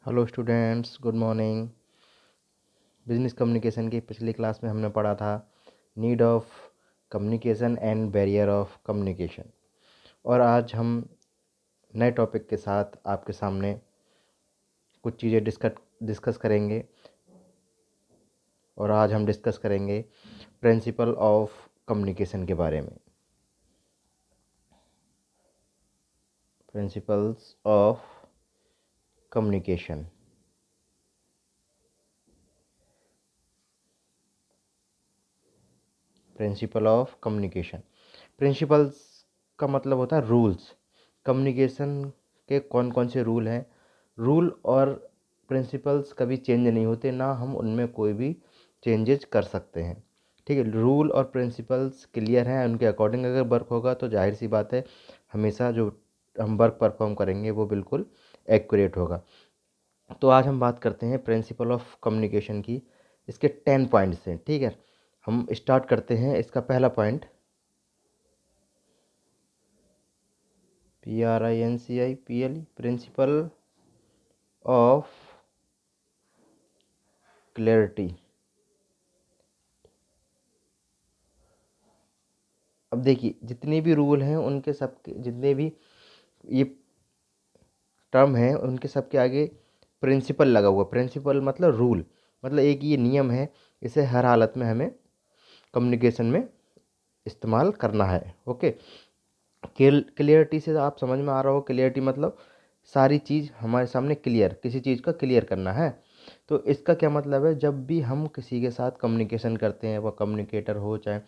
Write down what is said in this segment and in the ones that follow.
Hello students, good morning. Business communication की पिछली class में हमने पढ़ा था need of communication and barrier of communication. और आज हम नए टॉपिक के साथ आपके सामने कुछ चीज़ें डिस्कस करेंगे। और आज हम डिस्कस करेंगे प्रिंसिपल ऑफ कम्युनिकेशन के बारे में। Principles of communication. Principle of communication. Principles का मतलब होता है रूल्स। कम्युनिकेशन के कौन कौन से रूल हैं। रूल और प्रिंसिपल्स कभी चेंज नहीं होते, ना हम उनमें कोई भी चेंजेस कर सकते हैं। ठीक है, रूल और प्रिंसिपल्स क्लियर हैं, उनके अकॉर्डिंग अगर वर्क होगा तो जाहिर सी बात है हमेशा जो हम वर्क परफॉर्म करेंगे वो बिल्कुल एक्यूरेट होगा। तो आज हम बात करते हैं प्रिंसिपल ऑफ कम्युनिकेशन की। इसके 10 पॉइंट्स हैं। ठीक है, हम स्टार्ट करते हैं। इसका पहला point PRINCIPL, principle of clarity. अब देखिए, जितने भी रूल हैं उनके सबके, जितने भी ये टर्म हैं उनके सबके आगे प्रिंसिपल लगा हुआ। प्रिंसिपल मतलब रूल, मतलब एक ये नियम है, इसे हर हालत में हमें कम्युनिकेशन में इस्तेमाल करना है। ओके, क्लियरिटी से आप समझ में आ रहा हो। क्लियरिटी मतलब सारी चीज़ हमारे सामने क्लियर, किसी चीज़ का क्लियर करना है। तो इसका क्या मतलब है, जब भी हम किसी के साथ कम्युनिकेशन करते हैं, वह कम्युनिकेटर हो चाहे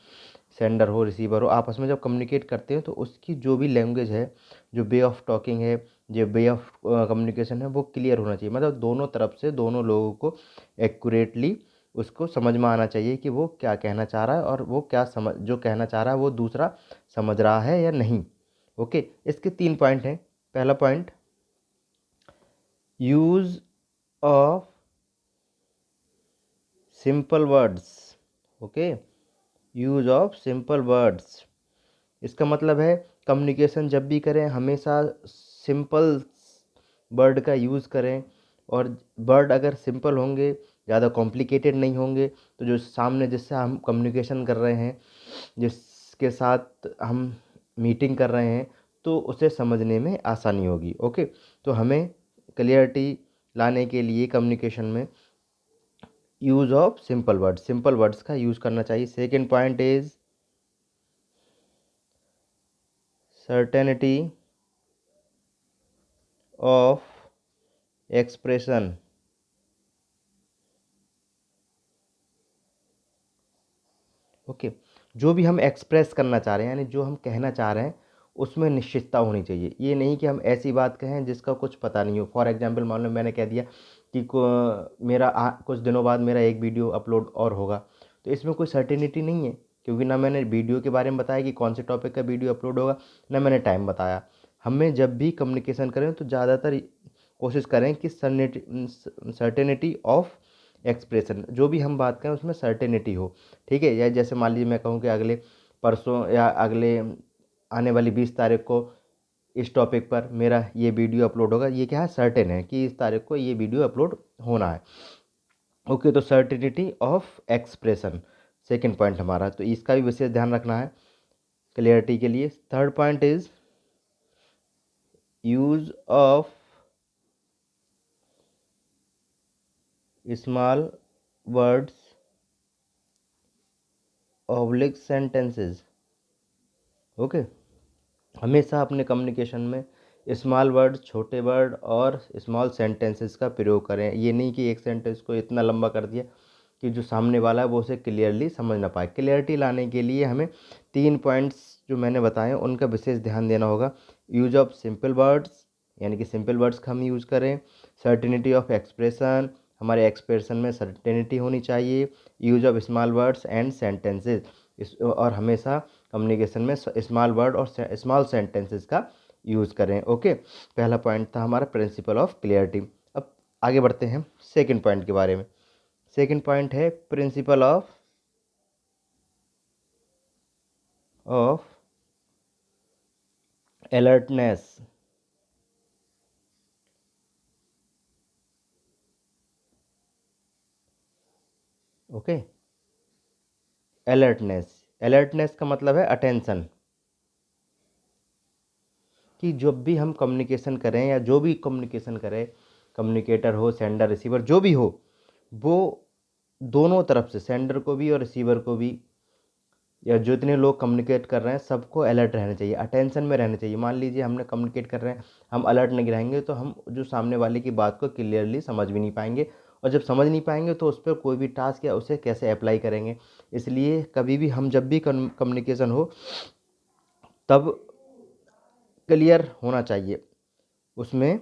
सेंडर हो रिसीवर हो, आपस में जब कम्युनिकेट करते हैं तो उसकी जो भी लैंग्वेज है, जो वे ऑफ टॉकिंग है, जो वे ऑफ कम्युनिकेशन है, वो क्लियर होना चाहिए। मतलब दोनों तरफ से दोनों लोगों को एक्यूरेटली उसको समझ में आना चाहिए कि वो क्या कहना चाह रहा है और वो क्या समझ, जो कहना चाह रहा है वो दूसरा समझ रहा है या नहीं। ओके, इसके 3 पॉइंट हैं। पहला point, use of simple words. Okay, use of simple words, इसका मतलब है कम्युनिकेशन जब भी करें हमेशा सिंपल वर्ड का यूज़ करें। और वर्ड अगर सिंपल होंगे, ज़्यादा कॉम्प्लिकेटेड नहीं होंगे, तो जो सामने जिससे हम कम्युनिकेशन कर रहे हैं, जिसके साथ हम मीटिंग कर रहे हैं, तो उसे समझने में आसानी होगी। ओके, तो हमें क्लियरिटी लाने के लिए कम्युनिकेशन में use of simple words, simple words का यूज़ करना चाहिए। Second point is certainty of expression. Okay, जो भी हम एक्सप्रेस करना चाह रहे हैं, यानी जो हम कहना चाह रहे हैं, उसमें निश्चितता होनी चाहिए। ये नहीं कि हम ऐसी बात कहें जिसका कुछ पता नहीं हो। फॉर एग्जांपल, मान लो मैंने कह दिया कि कुछ दिनों बाद मेरा एक वीडियो अपलोड और होगा, तो इसमें कोई सर्टेनिटी नहीं है, क्योंकि ना मैंने वीडियो के बारे में बताया कि कौन से टॉपिक का वीडियो अपलोड होगा, ना मैंने टाइम बताया। हमें जब भी कम्युनिकेशन करें तो ज़्यादातर कोशिश करें कि सर्टेनिटी ऑफ एक्सप्रेशन, जो भी हम बात करें उसमें सर्टेनिटी हो। ठीक है, या जैसे मान लीजिए मैं कहूँ कि अगले परसों या अगले आने वाली 20 तारीख को इस टॉपिक पर मेरा ये वीडियो अपलोड होगा, ये क्या है, सर्टेन है कि इस तारीख को ये वीडियो अपलोड होना है। ओके, तो certainty of expression second point हमारा, तो इसका भी विशेष ध्यान रखना है क्लियरिटी के लिए। Third point is use of small words oblique sentences. Okay, हमेशा अपने कम्युनिकेशन में स्मॉल वर्ड, छोटे वर्ड और स्मॉल सेंटेंसेस का प्रयोग करें। ये नहीं कि एक सेंटेंस को इतना लंबा कर दिया कि जो सामने वाला है वो उसे क्लियरली समझ ना पाए। क्लियरिटी लाने के लिए हमें 3 पॉइंट्स जो मैंने बताए उनका विशेष ध्यान देना होगा। यूज ऑफ सिंपल वर्ड्स, यानी कि सिंपल वर्ड्स का हम यूज़ करें। सर्टेनिटी ऑफ एक्सप्रेशन, हमारे एक्सप्रेशन में सर्टेनिटी होनी चाहिए। Use of small words and sentences, और हमेशा कम्युनिकेशन में स्मॉल वर्ड और स्मॉल सेंटेंसेस का यूज़ करें। ओके, पहला पॉइंट था हमारा प्रिंसिपल ऑफ क्लियरिटी। अब आगे बढ़ते हैं सेकंड पॉइंट के बारे में। सेकंड पॉइंट है principle of alertness. Okay. Alertness, alertness का मतलब है अटेंशन, कि जब भी हम कम्युनिकेशन करें या जो भी कम्युनिकेशन करें, कम्युनिकेटर हो, सेंडर रिसीवर जो भी हो, वो दोनों तरफ से, सेंडर को भी और रिसीवर को भी, या जितने लोग कम्युनिकेट कर रहे हैं सबको अलर्ट रहना चाहिए, अटेंशन में रहना चाहिए। मान लीजिए हमने कम्युनिकेट कर रहे हैं, हम अलर्ट नहीं रहेंगे तो हम जो सामने वाले की बात को क्लियरली समझ भी नहीं पाएंगे, और जब समझ नहीं पाएंगे तो उस पर कोई भी टास्क या उसे कैसे अप्लाई करेंगे। इसलिए कभी भी हम जब भी कम्युनिकेशन हो तब क्लियर होना चाहिए, उसमें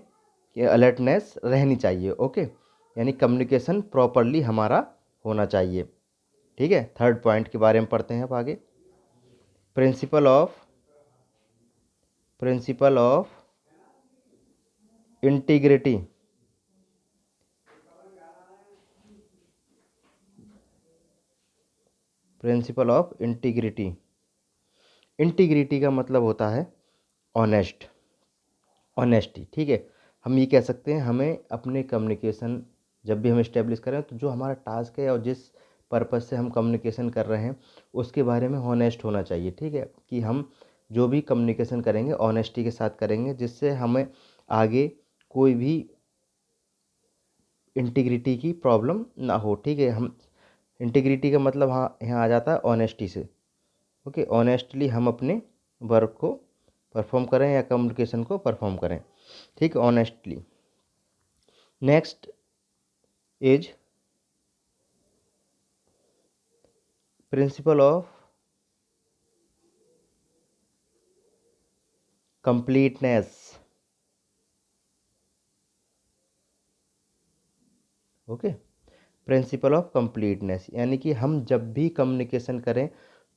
कि अलर्टनेस रहनी चाहिए। ओके, यानी कम्युनिकेशन प्रॉपरली हमारा होना चाहिए। ठीक है, थर्ड पॉइंट के बारे में पढ़ते हैं अब आगे। Principle of integrity. Principle of integrity, integrity का मतलब होता है ऑनेस्टी। ठीक है, हम ये कह सकते हैं हमें अपने कम्युनिकेशन जब भी हम इस्टेब्लिश करें तो जो हमारा टास्क है और जिस पर्पज़ से हम कम्युनिकेशन कर रहे हैं उसके बारे में हॉनेस्ट होना चाहिए। ठीक है, कि हम जो भी कम्युनिकेशन करेंगे ऑनेस्टी के साथ करेंगे, जिससे हमें आगे कोई भी इंटीग्रिटी की प्रॉब्लम ना हो। ठीक है, हम इंटीग्रिटी का मतलब हाँ यहाँ आ जाता है ऑनेस्टी से। ओके, ऑनेस्टली हम अपने वर्क को परफॉर्म करें या कम्युनिकेशन को परफॉर्म करें। ठीक है, honestly. Next is principle of completeness. Okay, principle of completeness, यानी कि हम जब भी कम्युनिकेशन करें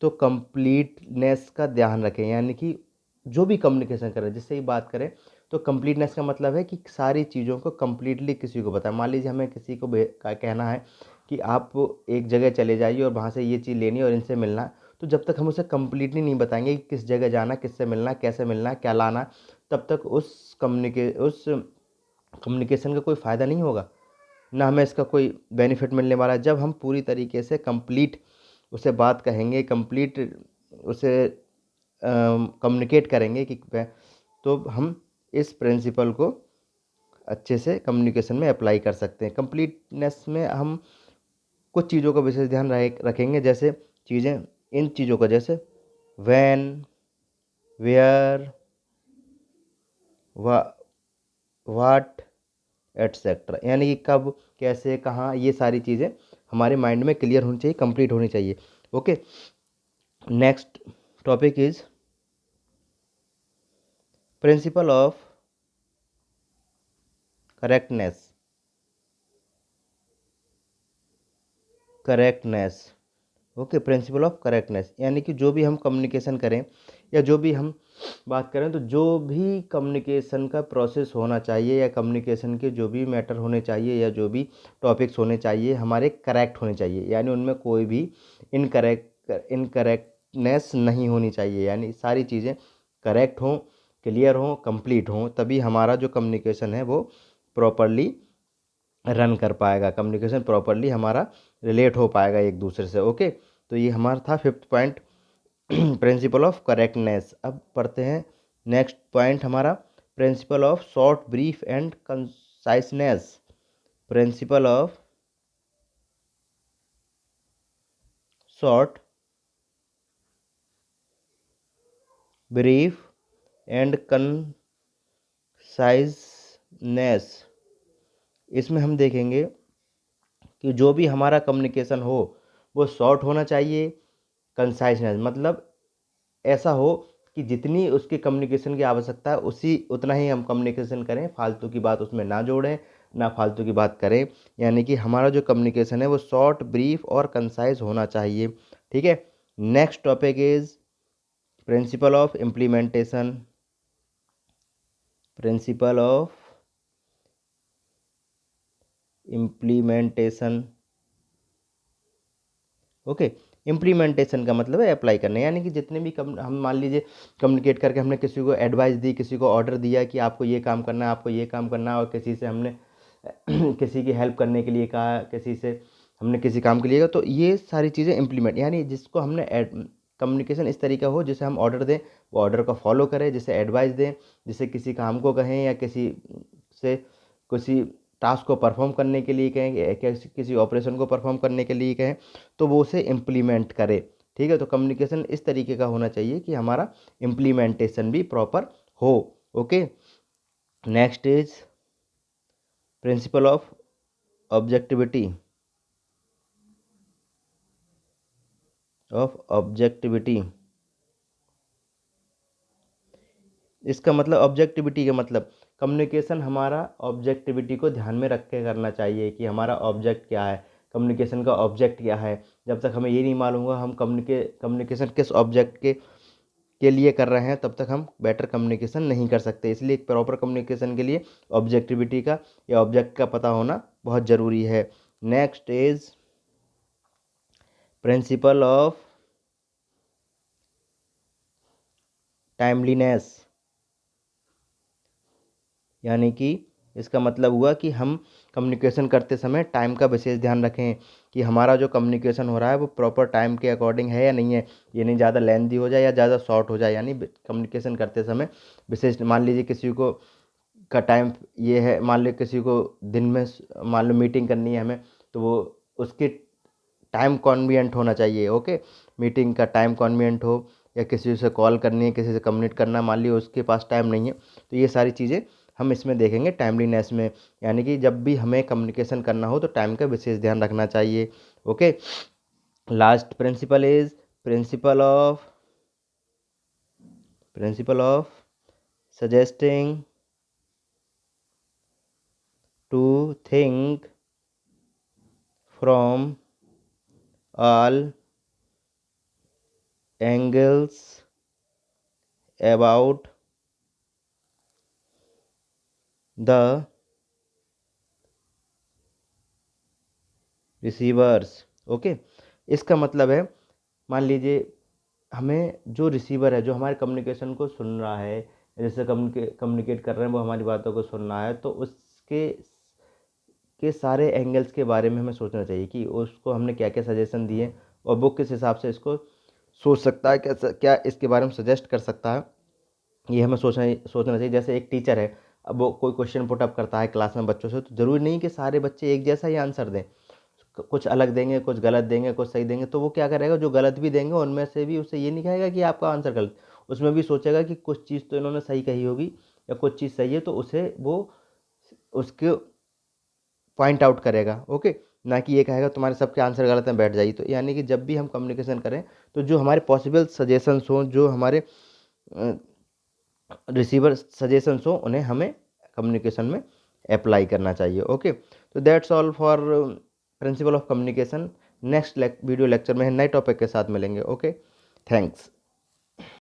तो कंप्लीटनेस का ध्यान रखें, यानी कि जो भी कम्युनिकेशन करें जिससे ही बात करें तो कंप्लीटनेस का मतलब है कि सारी चीज़ों को कंप्लीटली किसी को बताएं। मान लीजिए हमें किसी को कहना है कि आप एक जगह चले जाइए और वहाँ से ये चीज़ लेनी है और इनसे मिलना है, तो जब तक हम उसे कंप्लीटली नहीं बताएंगे कि किस जगह जाना, किससे मिलना, कैसे मिलना, क्या लाना, तब तक उस कम्युनिकेशन का कोई फ़ायदा नहीं होगा, ना हमें इसका कोई बेनिफिट मिलने वाला है। जब हम पूरी तरीके से कंप्लीट उसे बात कहेंगे, कंप्लीट उसे कम्युनिकेट करेंगे कि तो हम इस प्रिंसिपल को अच्छे से कम्युनिकेशन में अप्लाई कर सकते हैं। कंप्लीटनेस में हम कुछ चीज़ों का विशेष ध्यान रखेंगे, जैसे चीज़ें, इन चीज़ों का, जैसे व्हेन, वेयर, व्हाट, एटसेट्रा, यानी कि कब, कैसे, कहाँ, ये सारी चीज़ें हमारे माइंड में क्लियर होनी चाहिए, कंप्लीट होनी चाहिए। Okay, next topic is principle of correctness. Correctness, okay, principal of correctness, यानी कि जो भी हम कम्युनिकेशन करें या जो भी हम बात करें, तो जो भी कम्युनिकेशन का प्रोसेस होना चाहिए या कम्युनिकेशन के जो भी मैटर होने चाहिए या जो भी टॉपिक्स होने चाहिए हमारे करेक्ट होने चाहिए, यानी उनमें कोई भी इनकरेक्टनेस नहीं होनी चाहिए, यानी सारी चीज़ें करेक्ट हों, क्लियर हों, कंप्लीट हों, तभी हमारा जो कम्युनिकेशन है वो प्रॉपरली रन कर पाएगा, कम्युनिकेशन प्रॉपरली हमारा रिलेट हो पाएगा एक दूसरे से। ओके, तो ये हमारा था fifth point, principle of correctness. अब पढ़ते हैं नेक्स्ट पॉइंट हमारा, principle of short, brief and conciseness. Principle of short, brief and conciseness. इसमें हम देखेंगे कि जो भी हमारा कम्युनिकेशन हो वो शॉर्ट होना चाहिए, कंसाइसनेस मतलब ऐसा हो कि जितनी उसकी कम्युनिकेशन की आवश्यकता है उसी उतना ही हम कम्युनिकेशन करें, फालतू की बात उसमें ना जोड़ें, ना फालतू की बात करें, यानी कि हमारा जो कम्युनिकेशन है वो शॉर्ट, ब्रीफ और कंसाइज होना चाहिए। ठीक है, next topic is principle of implementation. Principle of implementation, okay, implementation का मतलब है अप्लाई करना, यानी कि जितने भी हम मान लीजिए कम्युनिकेट करके हमने किसी को एडवाइस दी, किसी को ऑर्डर दिया कि आपको ये काम करना है, आपको ये काम करना है, और किसी से हमने किसी की हेल्प करने के लिए कहा, किसी से हमने किसी काम के लिए तो ये सारी चीज़ें इम्प्लीमेंट, यानी जिसको हमने कम्युनिकेशन इस तरीका हो जिसे हम ऑर्डर दें वो ऑर्डर को फॉलो करें, जिसे एडवाइस दें, जिसे किसी काम को कहें या किसी टास्क को परफॉर्म करने के लिए कहें या किसी ऑपरेशन को परफॉर्म करने के लिए कहें तो वो उसे इम्प्लीमेंट करे। ठीक है, तो कम्युनिकेशन इस तरीके का होना चाहिए कि हमारा इम्प्लीमेंटेशन भी प्रॉपर हो। Okay, next is principle of objectivity इसका मतलब ऑब्जेक्टिविटी का मतलब कम्युनिकेशन हमारा ऑब्जेक्टिविटी को ध्यान में रख के करना चाहिए कि हमारा ऑब्जेक्ट क्या है, कम्युनिकेशन का ऑब्जेक्ट क्या है। जब तक हमें ये नहीं मालूम होगा हम कम्युनिकेशन किस ऑब्जेक्ट के लिए कर रहे हैं तब तक हम बेटर कम्युनिकेशन नहीं कर सकते। इसलिए प्रॉपर कम्युनिकेशन के लिए ऑब्जेक्टिविटी का या ऑब्जेक्ट का पता होना बहुत ज़रूरी है। Next is principle of timeliness, यानी कि इसका मतलब हुआ कि हम कम्युनिकेशन करते समय टाइम का विशेष ध्यान रखें कि हमारा जो कम्युनिकेशन हो रहा है वो प्रॉपर टाइम के अकॉर्डिंग है या नहीं है। ये नहीं ज़्यादा लेंथी हो जाए या ज़्यादा शॉर्ट हो जाए, यानी कम्युनिकेशन करते समय विशेष, मान लीजिए किसी को का टाइम ये है, मान लो किसी को दिन में मान लो मीटिंग करनी है हमें तो वो उसके टाइम कॉन्वीनियंट होना चाहिए। ओके, मीटिंग का टाइम कॉन्वीनियंट हो या किसी से कॉल करनी है, किसी से कम्युनिकेट करना, मान लियो उसके पास टाइम नहीं है तो ये सारी चीज़ें हम इसमें देखेंगे टाइमलीनेस में, यानी कि जब भी हमें कम्युनिकेशन करना हो तो टाइम का विशेष ध्यान रखना चाहिए। Okay, last principle is principle of suggesting to think from all angles about the receivers। Okay, इसका मतलब है मान लीजिए हमें जो रिसीवर है जो हमारे कम्युनिकेशन को सुन रहा है, जैसे कम्युनिकेट कर रहे हैं वो हमारी बातों को सुन रहा है तो उसके सारे एंगल्स के बारे में हमें सोचना चाहिए कि उसको हमने क्या क्या सजेशन दिए और वो किस हिसाब से इसको सोच सकता है, क्या इसके बारे में सजेस्ट कर सकता है, ये हमें सोचना चाहिए। जैसे एक टीचर है, अब वो कोई क्वेश्चन पुट अप करता है क्लास में बच्चों से तो ज़रूरी नहीं कि सारे बच्चे एक जैसा ही आंसर दें, कुछ अलग देंगे, कुछ गलत देंगे, कुछ सही देंगे। तो वो क्या करेगा, जो गलत भी देंगे उनमें से भी उसे ये नहीं कहेगा कि आपका आंसर गलत, उसमें भी सोचेगा कि कुछ चीज़ तो इन्होंने सही कही होगी या कुछ चीज़ सही है तो उसे वो उसके पॉइंट आउट करेगा। ओके, ना कि ये कहेगा तुम्हारे सबके आंसर गलत हैं बैठ जाइए। तो यानी कि जब भी हम कम्युनिकेशन करें तो जो हमारे पॉसिबल सजेशंस हों, जो हमारे रिसीवर सजेशंस हों, उन्हें हमें कम्युनिकेशन में अप्लाई करना चाहिए। ओके, तो that's all for principle of communication. Next video lecture में नए टॉपिक के साथ मिलेंगे। Okay, thanks.